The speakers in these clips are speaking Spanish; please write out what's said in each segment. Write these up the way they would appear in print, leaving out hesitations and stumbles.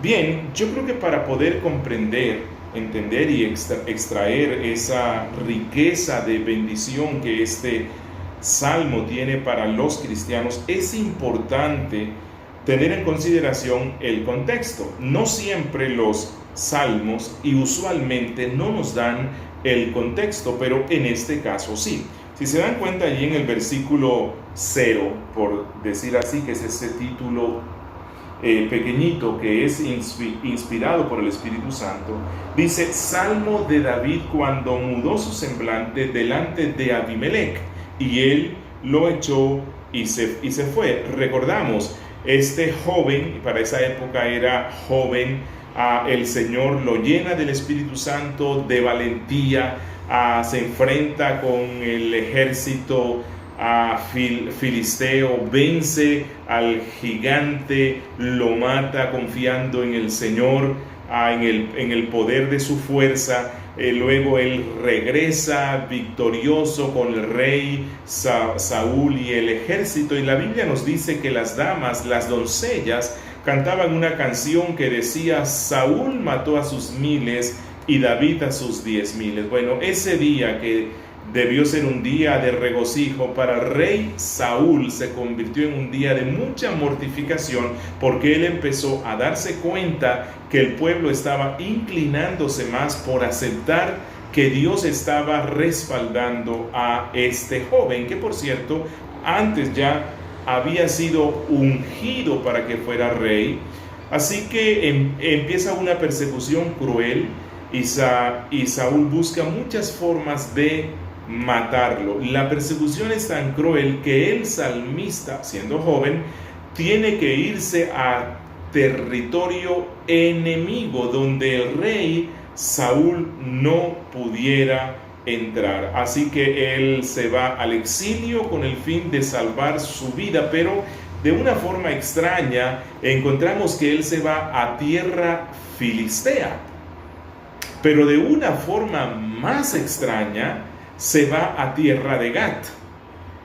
Bien, yo creo que para poder comprender, entender y extraer esa riqueza de bendición que este salmo tiene para los cristianos, es importante tener en consideración el contexto. No siempre los salmos y usualmente no nos dan el contexto, pero en este caso sí. Si se dan cuenta allí en el versículo 0, por decir así, que es ese título pequeñito que es inspirado por el Espíritu Santo, dice: Salmo de David cuando mudó su semblante delante de Abimelech, y él lo echó y se fue. Recordamos, este joven, para esa época era joven, el Señor lo llena del Espíritu Santo, de valentía, se enfrenta con el ejército filisteo, vence al gigante, lo mata confiando en el Señor, en el poder de su fuerza. Luego él regresa victorioso con el rey Saúl y el ejército, y la Biblia nos dice que las damas, las doncellas, cantaban una canción que decía: Saúl mató a sus miles y David a sus 10,000. Bueno, ese día, que debió ser un día de regocijo para el rey Saúl, se convirtió en un día de mucha mortificación, porque él empezó a darse cuenta que el pueblo estaba inclinándose más por aceptar que Dios estaba respaldando a este joven, que por cierto antes ya había sido ungido para que fuera rey. Así que empieza una persecución cruel, y Saúl busca muchas formas de matarlo. La persecución es tan cruel que el salmista, siendo joven, tiene que irse a territorio enemigo, donde el rey Saúl no pudiera entrar. Así que él se va al exilio con el fin de salvar su vida, pero de una forma extraña encontramos que él se va a tierra filistea, pero de una forma más extraña se va a tierra de Gat.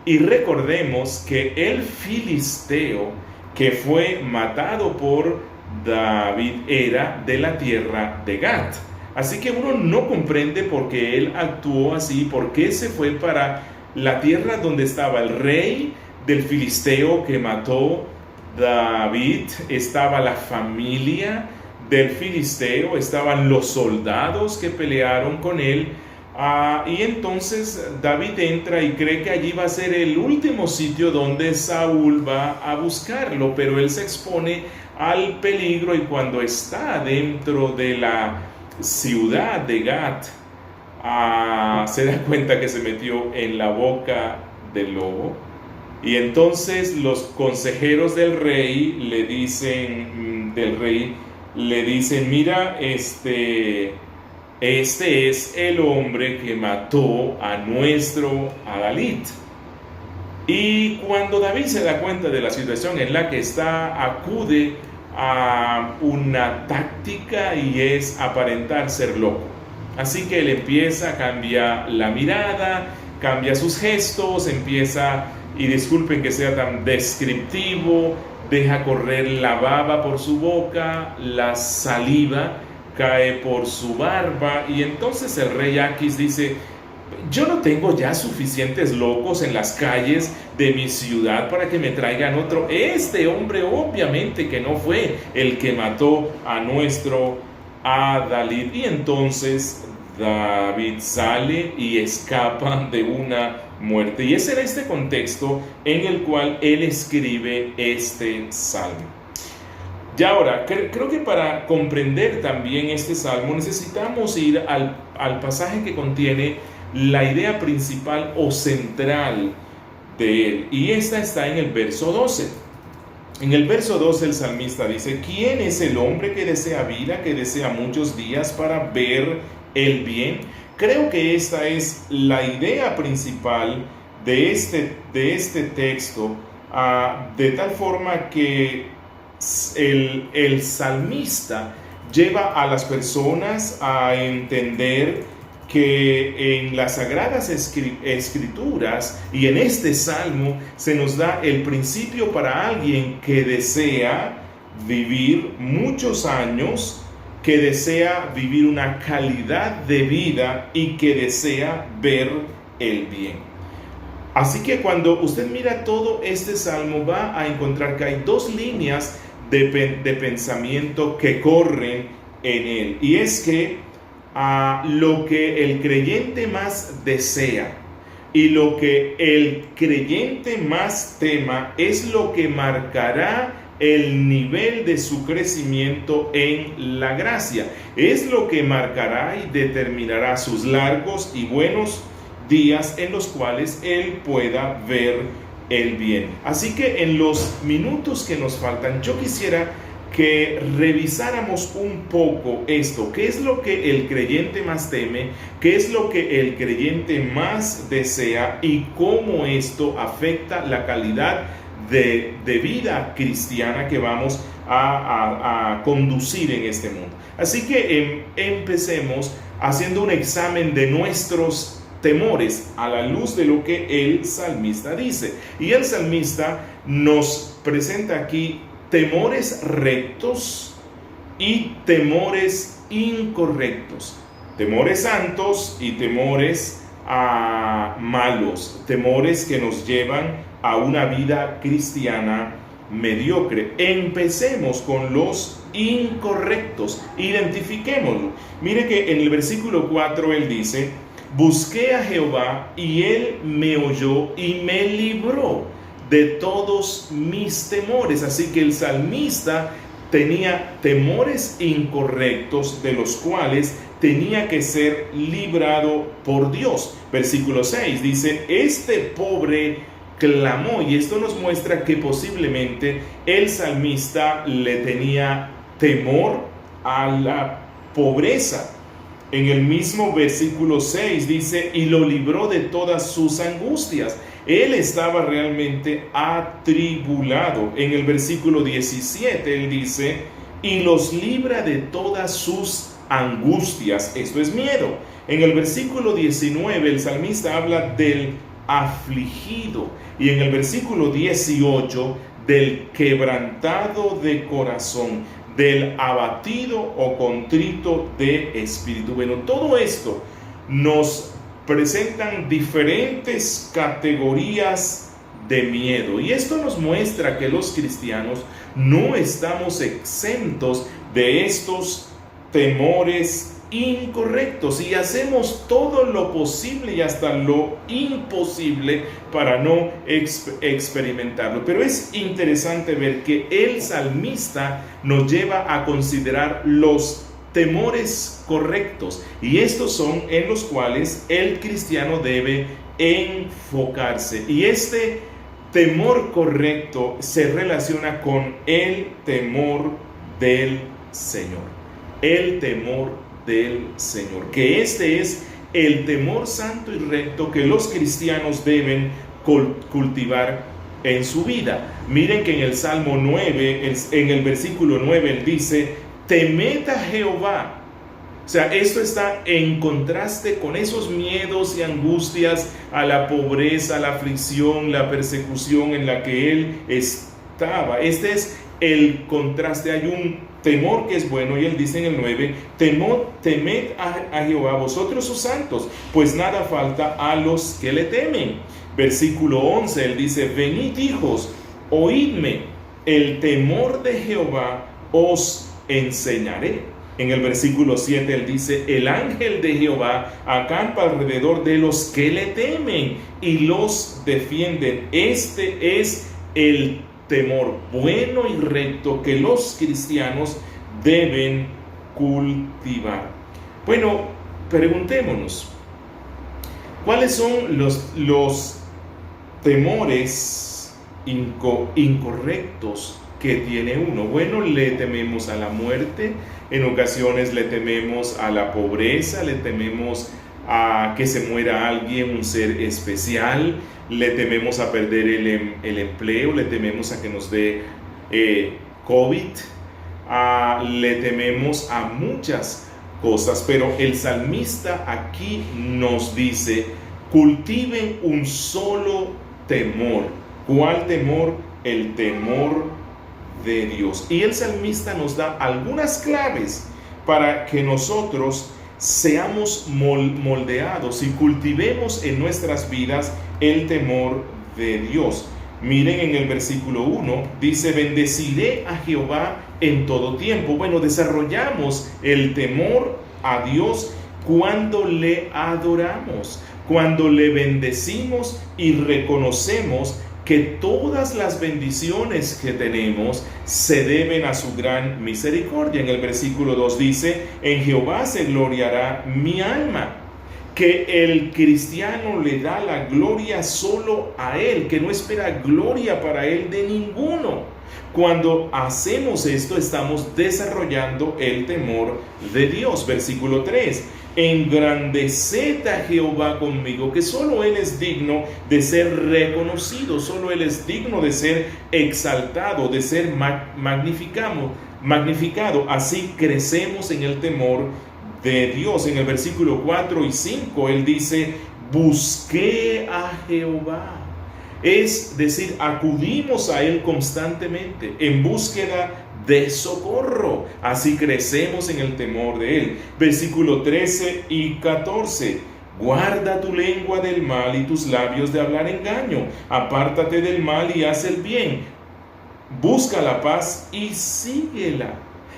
Y recordemos que el filisteo que fue matado por David era de la tierra de Gat. Así que uno no comprende por qué él actuó así, por qué se fue para la tierra donde estaba el rey del filisteo que mató David, estaba la familia del filisteo, estaban los soldados que pelearon con él. Y entonces David entra y cree que allí va a ser el último sitio donde Saúl va a buscarlo, pero él se expone al peligro, y cuando está dentro de la ciudad de Gat, se da cuenta que se metió en la boca del lobo. Y entonces los consejeros del rey le dicen, mira, este es el hombre que mató a nuestro David. Y cuando David se da cuenta de la situación en la que está, acude a una táctica, y es aparentar ser loco. Así que él empieza a cambiar la mirada, cambia sus gestos, y disculpen que sea tan descriptivo, deja correr la baba por su boca, la saliva cae por su barba, y entonces el rey Aquis dice: yo no tengo ya suficientes locos en las calles de mi ciudad para que me traigan otro. Este hombre obviamente que no fue el que mató a nuestro David. Y entonces David sale y escapa de una muerte. Y ese era este contexto en el cual él escribe este salmo. Y ahora, creo que para comprender también este salmo necesitamos ir al pasaje que contiene la idea principal o central de él. Y esta está en el verso 12. En el verso 12 el salmista dice: ¿quién es el hombre que desea vida, que desea muchos días para ver el bien? Creo que esta es la idea principal de este texto, de tal forma que el salmista lleva a las personas a entender que en las Sagradas Escrituras y en este salmo se nos da el principio para alguien que desea vivir muchos años, que desea vivir una calidad de vida y que desea ver el bien. Así que cuando usted mira todo este salmo, va a encontrar que hay dos líneas de pensamiento que corren en él. Y es que lo que el creyente más desea y lo que el creyente más tema es lo que marcará el nivel de su crecimiento en la gracia. Es lo que marcará y determinará sus largos y buenos días en los cuales él pueda ver el bien. Así que en los minutos que nos faltan, yo quisiera que revisáramos un poco esto. ¿Qué es lo que el creyente más teme? ¿Qué es lo que el creyente más desea? Y cómo esto afecta la calidad de vida cristiana que vamos a conducir en este mundo. Así que empecemos haciendo un examen de nuestros temores a la luz de lo que el salmista dice. Y el salmista nos presenta aquí temores rectos y temores incorrectos, temores santos y temores malos, temores que nos llevan a una vida cristiana mediocre. Empecemos con los incorrectos, identifiquémoslo. Mire que en el versículo 4 él dice: busqué a Jehová y él me oyó y me libró de todos mis temores. Así que el salmista tenía temores incorrectos de los cuales tenía que ser librado por Dios. Versículo 6 dice: este pobre clamó, y esto nos muestra que posiblemente el salmista le tenía temor a la pobreza. En el mismo versículo 6 dice: y lo libró de todas sus angustias. Él estaba realmente atribulado. En el versículo 17 él dice: y los libra de todas sus angustias. Esto es miedo. En el versículo 19 el salmista habla del afligido, y en el versículo 18 del quebrantado de corazón, del abatido o contrito de espíritu. Bueno, todo esto nos presentan diferentes categorías de miedo, y esto nos muestra que los cristianos no estamos exentos de estos temores incorrectos, y hacemos todo lo posible y hasta lo imposible para no experimentarlo. Pero es interesante ver que el salmista nos lleva a considerar los temores correctos, y estos son en los cuales el cristiano debe enfocarse. Y este temor correcto se relaciona con el temor del Señor. El temor del Señor, que este es el temor santo y recto que los cristianos deben cultivar en su vida. Miren que en el Salmo 9, en el versículo 9, él dice: temed a Jehová. O sea, esto está en contraste con esos miedos y angustias a la pobreza, la aflicción, la persecución en la que él estaba. Este es el contraste. Hay un temor que es bueno, y él dice en el 9: temed a Jehová vosotros sus santos, pues nada falta a los que le temen. Versículo 11, él dice: venid hijos, oídme, el temor de Jehová os enseñaré. En el versículo 7 él dice: el ángel de Jehová acampa alrededor de los que le temen y los defienden. Este es el temor bueno y recto que los cristianos deben cultivar. Bueno, preguntémonos, ¿cuáles son los temores incorrectos que tiene uno? Bueno, le tememos a la muerte, en ocasiones le tememos a la pobreza, le tememos a que se muera alguien, un ser especial, le tememos a perder el empleo, le tememos a que nos dé COVID, le tememos a muchas cosas. Pero el salmista aquí nos dice: cultiven un solo temor. ¿Cuál temor? El temor de Dios. Y el salmista nos da algunas claves para que nosotros seamos moldeados y cultivemos en nuestras vidas el temor de Dios. Miren en el versículo 1, dice: bendeciré a Jehová en todo tiempo. Bueno, desarrollamos el temor a Dios cuando le adoramos, cuando le bendecimos y reconocemos que todas las bendiciones que tenemos se deben a su gran misericordia. En el versículo 2 dice: en Jehová se gloriará mi alma. Que el cristiano le da la gloria solo a Él, que no espera gloria para Él de ninguno. Cuando hacemos esto, estamos desarrollando el temor de Dios. Versículo 3: engrandeced a Jehová conmigo, que solo Él es digno de ser reconocido, solo Él es digno de ser exaltado, de ser magnificado. Así crecemos en el temor de Dios. En el versículo 4 y 5 Él dice: busqué a Jehová. Es decir, acudimos a Él constantemente en búsqueda de socorro. Así crecemos en el temor de Él. Versículo 13 y 14: guarda tu lengua del mal y tus labios de hablar engaño. Apártate del mal y haz el bien. Busca la paz y síguela.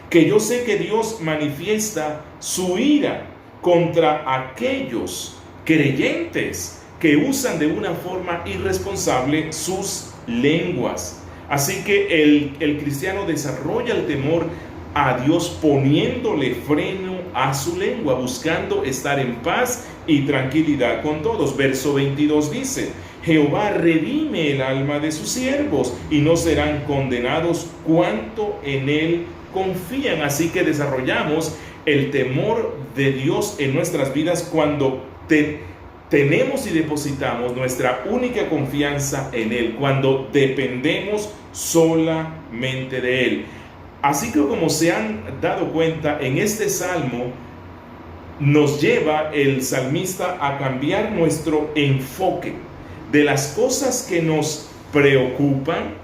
Que yo sé que Dios manifiesta su ira contra aquellos creyentes que usan de una forma irresponsable sus lenguas. Así que el cristiano desarrolla el temor a Dios poniéndole freno a su lengua, buscando estar en paz y tranquilidad con todos. Verso 22 dice: Jehová redime el alma de sus siervos y no serán condenados cuanto en él confían. Así que desarrollamos el temor de Dios en nuestras vidas cuando tenemos y depositamos nuestra única confianza en Él, cuando dependemos solamente de Él. Así que, como se han dado cuenta, en este salmo nos lleva el salmista a cambiar nuestro enfoque de las cosas que nos preocupan,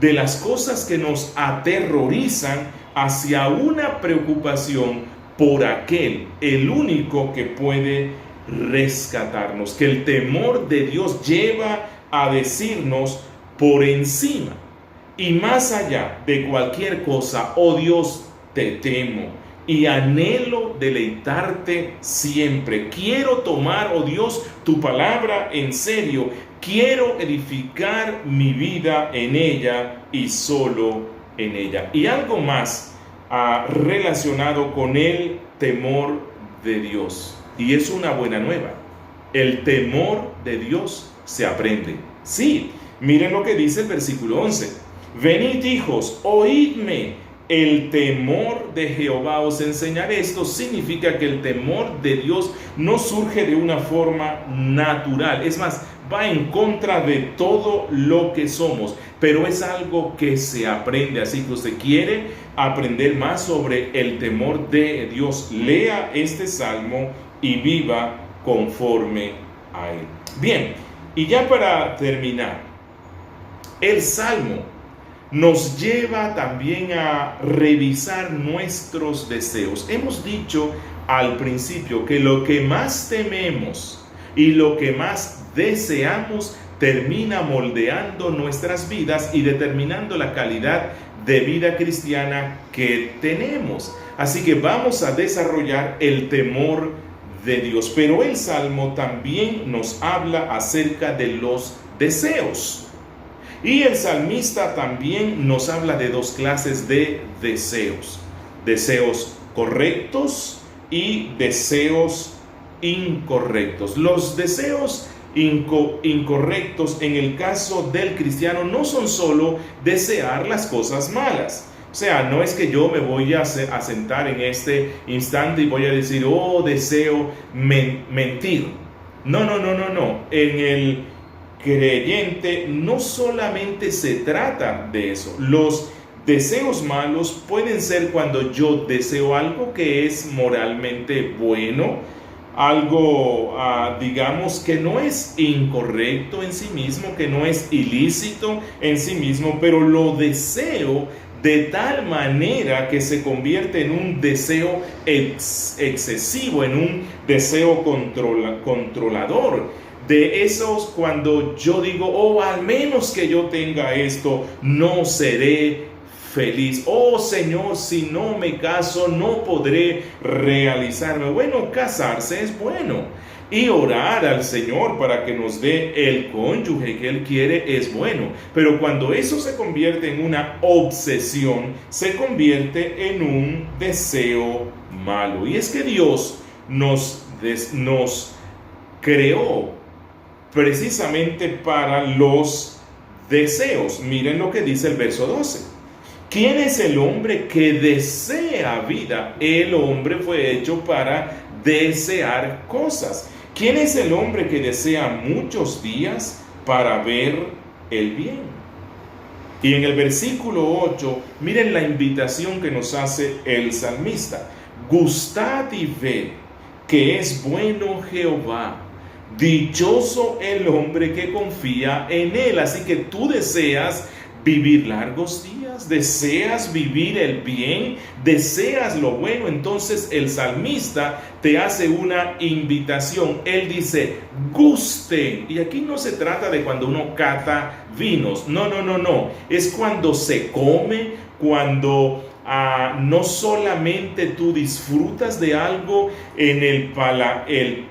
de las cosas que nos aterrorizan, hacia una preocupación por aquel, el único que puede rescatarnos. Que el temor de Dios lleva a decirnos: por encima y más allá de cualquier cosa, oh Dios, te temo y anhelo deleitarte siempre. Quiero tomar, oh Dios, tu palabra en serio. Quiero edificar mi vida en ella y solo en ella. Y algo más relacionado con el temor de Dios. Y es una buena nueva. El temor de Dios se aprende. Sí, miren lo que dice el versículo 11. Venid, hijos, oídme. El temor de Jehová os enseñaré. Esto significa que el temor de Dios no surge de una forma natural. Es más, va en contra de todo lo que somos, pero es algo que se aprende. Así que usted quiere aprender más sobre el temor de Dios, lea este salmo y viva conforme a él. Bien, y ya para terminar, el salmo nos lleva también a revisar nuestros deseos. Hemos dicho al principio que lo que más tememos y lo que más deseamos termina moldeando nuestras vidas y determinando la calidad de vida cristiana que tenemos. Así que vamos a desarrollar el temor de Dios. Pero el Salmo también nos habla acerca de los deseos. Y el salmista también nos habla de dos clases de deseos. Deseos correctos y deseos incorrectos. Los deseos incorrectos en el caso del cristiano no son solo desear las cosas malas. O sea, no es que yo me voy a sentar en este instante y voy a decir: oh, deseo mentir. No. En el creyente no solamente se trata de eso. Los deseos malos pueden ser cuando yo deseo algo que es moralmente bueno, algo, digamos, que no es incorrecto en sí mismo, que no es ilícito en sí mismo, pero lo deseo de tal manera que se convierte en un deseo excesivo, en un deseo controlador. De esos cuando yo digo, oh, al menos que yo tenga esto, no seré feliz. Oh Señor, si no me caso, no podré realizarme. Bueno, casarse es bueno. Y orar al Señor para que nos dé el cónyuge que Él quiere es bueno. Pero cuando eso se convierte en una obsesión, se convierte en un deseo malo. Y es que Dios nos creó precisamente para los deseos. Miren lo que dice el verso 12. ¿Quién es el hombre que desea vida? El hombre fue hecho para desear cosas. ¿Quién es el hombre que desea muchos días para ver el bien? Y en el versículo 8, miren la invitación que nos hace el salmista. Gustad y ved que es bueno Jehová. Dichoso el hombre que confía en él. Así que tú deseas vivir largos días, deseas vivir el bien, deseas lo bueno. Entonces el salmista te hace una invitación. Él dice, gusten. Y aquí no se trata de cuando uno cata vinos. No. Es cuando se come, cuando no solamente tú disfrutas de algo en el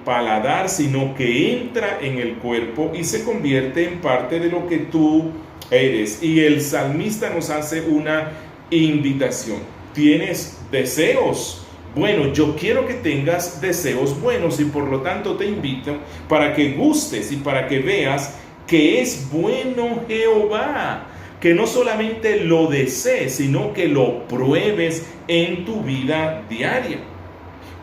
paladar, sino que entra en el cuerpo y se convierte en parte de lo que tú eres. Y el salmista nos hace una invitación. ¿Tienes deseos? Bueno, yo quiero que tengas deseos buenos y por lo tanto te invito para que gustes y para que veas que es bueno Jehová. Que no solamente lo desees, sino que lo pruebes en tu vida diaria.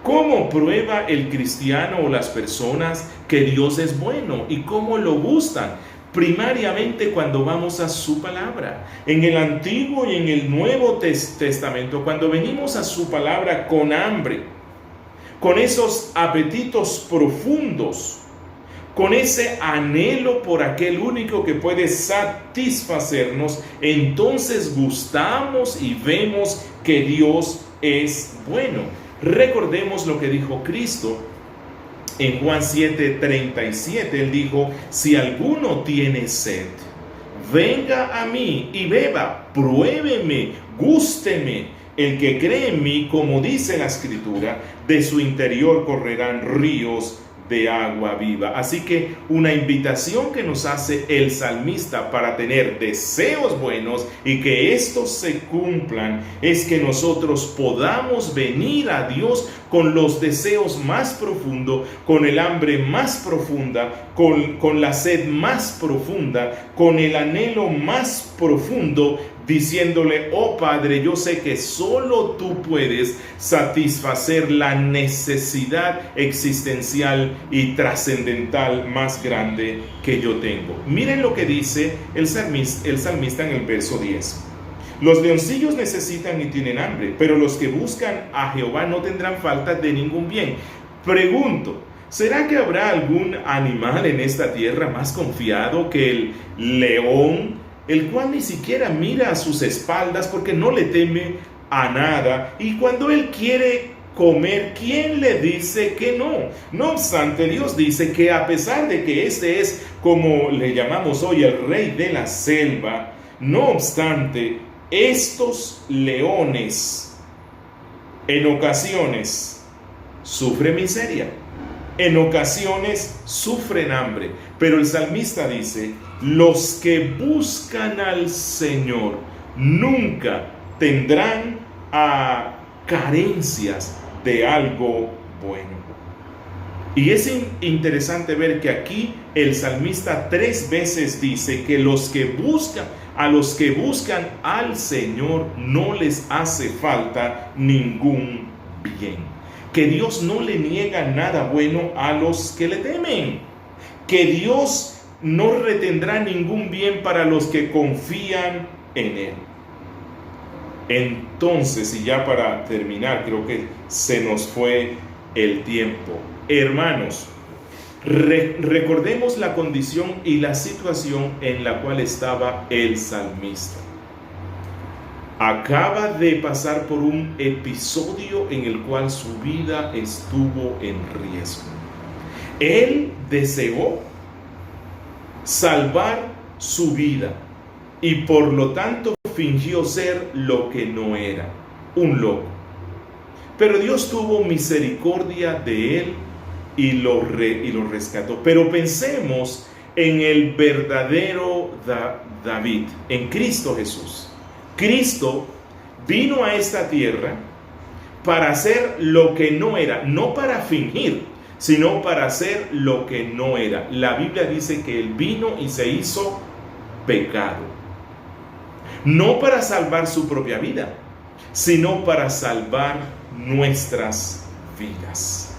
¿Cómo prueba el cristiano o las personas que Dios es bueno? ¿Y cómo lo gustan? Primariamente cuando vamos a su palabra. En el Antiguo y en el Nuevo Testamento, cuando venimos a su palabra con hambre, con esos apetitos profundos, con ese anhelo por aquel único que puede satisfacernos, entonces gustamos y vemos que Dios es bueno. Recordemos lo que dijo Cristo en Juan 7:37. Él dijo, si alguno tiene sed, venga a mí y beba, pruébeme, gústeme. El que cree en mí, como dice la Escritura, de su interior correrán ríos de agua viva. Así que una invitación que nos hace el salmista para tener deseos buenos y que estos se cumplan es que nosotros podamos venir a Dios con los deseos más profundos, con el hambre más profunda, con la sed más profunda, con el anhelo más profundo, diciéndole, oh Padre, yo sé que solo tú puedes satisfacer la necesidad existencial y trascendental más grande que yo tengo. Miren lo que dice el salmista en el verso 10. Los leoncillos necesitan y tienen hambre, pero los que buscan a Jehová no tendrán falta de ningún bien. Pregunto, ¿será que habrá algún animal en esta tierra más confiado que el león, el cual ni siquiera mira a sus espaldas porque no le teme a nada? Y cuando él quiere comer, ¿quién le dice que no? No obstante, Dios dice que a pesar de que este es, como le llamamos hoy, el rey de la selva, no obstante, estos leones en ocasiones sufren miseria, en ocasiones sufren hambre, pero el salmista dice, los que buscan al Señor nunca tendrán carencias de algo bueno. Y es interesante ver que aquí el salmista 3 veces dice que a los que buscan al Señor no les hace falta ningún bien. Que Dios no le niega nada bueno a los que le temen. Que Dios no retendrá ningún bien para los que confían en Él. Entonces, y ya para terminar, creo que se nos fue el tiempo. Hermanos, recordemos la condición y la situación en la cual estaba el salmista. acaba de pasar por un episodio en el cual su vida estuvo en riesgo. Él deseó salvar su vida y por lo tanto fingió ser lo que no era, un loco. Pero Dios tuvo misericordia de él y lo rescató. Pero pensemos en el verdadero David, en Cristo Jesús. Cristo vino a esta tierra para hacer lo que no era, no para fingir, sino para hacer lo que no era. La Biblia dice que Él vino y se hizo pecado. No para salvar su propia vida, sino para salvar nuestras vidas.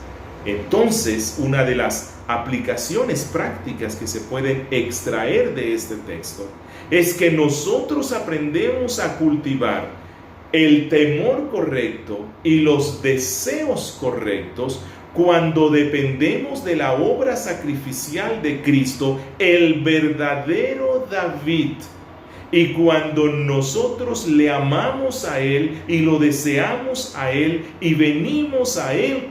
Entonces, una de las aplicaciones prácticas que se pueden extraer de este texto es que nosotros aprendemos a cultivar el temor correcto y los deseos correctos cuando dependemos de la obra sacrificial de Cristo, el verdadero David. Y cuando nosotros le amamos a Él y lo deseamos a Él y venimos a Él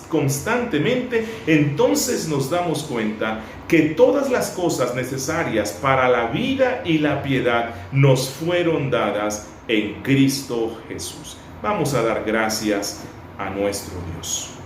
constantemente, entonces nos damos cuenta que todas las cosas necesarias para la vida y la piedad nos fueron dadas en Cristo Jesús. Vamos a dar gracias a nuestro Dios.